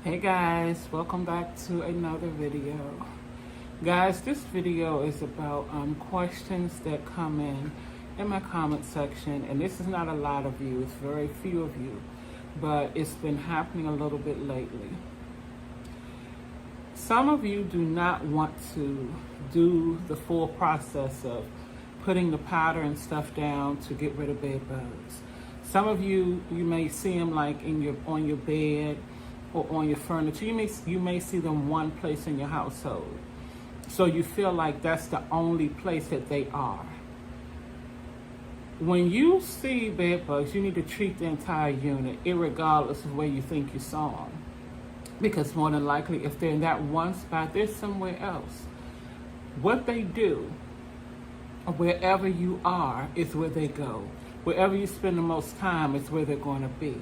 Hey guys, welcome back to another video. Guys, this video is about questions that come in my comment section, and this is not a lot of you, it's very few of you, but it's been happening a little bit lately. Some of you do not want to do the full process of putting the powder and stuff down to get rid of bed bugs. Some of you may see them like on your bed or on your furniture. You may see them one place in your household. So you feel like that's the only place that they are. When you see bed bugs, you need to treat the entire unit, irregardless of where you think you saw them. Because more than likely, if they're in that one spot, they're somewhere else. What they do, wherever you are, is where they go. Wherever you spend the most time is where they're going to be.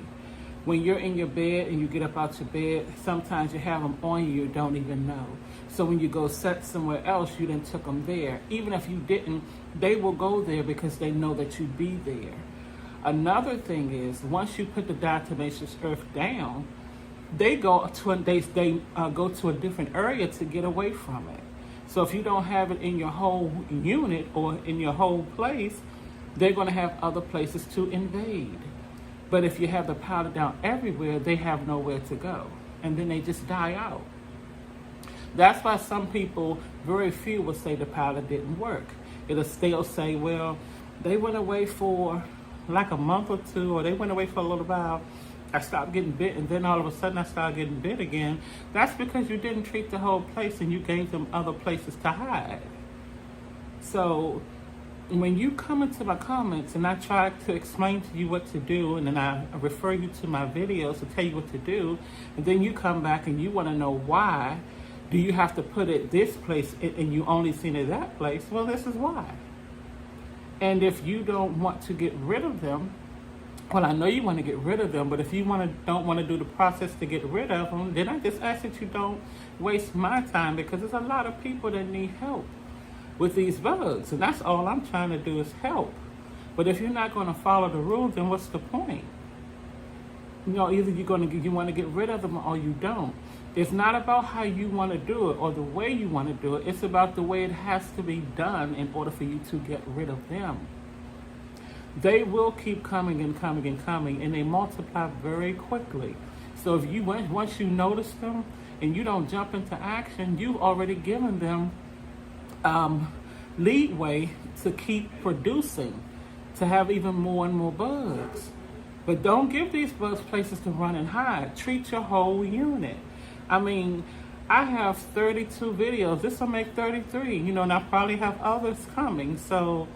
When you're in your bed and you get up out your bed, sometimes you have them on you don't even know. So when you go set somewhere else, you then took them there. Even if you didn't, they will go there because they know that you'd be there. Another thing is, once you put the diatomaceous earth down, they go to a different area to get away from it. So if you don't have it in your whole unit or in your whole place, they're going to have other places to invade. But if you have the powder down everywhere, they have nowhere to go. And then they just die out. That's why some people, very few, will say the powder didn't work. They'll say, well, they went away for like a month or two, or they went away for a little while. I stopped getting bit, and then all of a sudden I started getting bit again. That's because you didn't treat the whole place and you gave them other places to hide. So when you come into my comments and I try to explain to you what to do, and then I refer you to my videos to tell you what to do, and then you come back and you want to know why do you have to put it this place and you only seen it that place, well, this is why. And if you don't want to get rid of them, well, I know you want to get rid of them, but if you don't want to do the process to get rid of them, then I just ask that you don't waste my time, because there's a lot of people that need help with these bugs, and that's all I'm trying to do is help. But if you're not going to follow the rules, then what's the point? You know, either you want to get rid of them or you don't. It's not about how you want to do it or the way you want to do it. It's about the way it has to be done in order for you to get rid of them. They will keep coming and coming and coming, and they multiply very quickly. So if you once you notice them and you don't jump into action, you've already given them leadway to keep producing, to have even more and more bugs. But don't give these bugs places to run and hide. Treat your whole unit. I mean, I have 32 videos. This will make 33, and I probably have others coming. So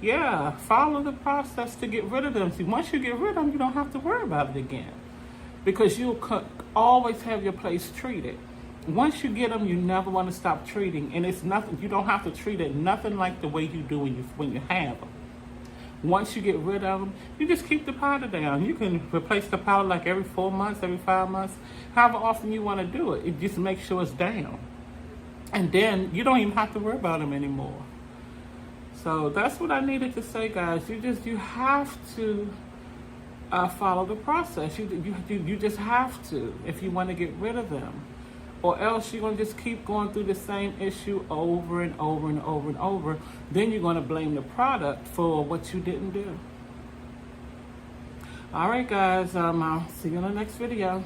yeah, follow the process to get rid of them. See, once you get rid of them, you don't have to worry about it again, because you'll always have your place treated. Once you get them, you never want to stop treating, and it's nothing. You don't have to treat it nothing like the way you do when you have them. Once you get rid of them, you just keep the powder down. You can replace the powder like every 4 months, every 5 months, however often you want to do it. It just makes sure it's down, and then you don't even have to worry about them anymore. So that's what I needed to say, guys. You have to follow the process. You just have to if you want to get rid of them. Or else you're going to just keep going through the same issue over and over and over and over. Then you're going to blame the product for what you didn't do. All right, guys. I'll see you in the next video.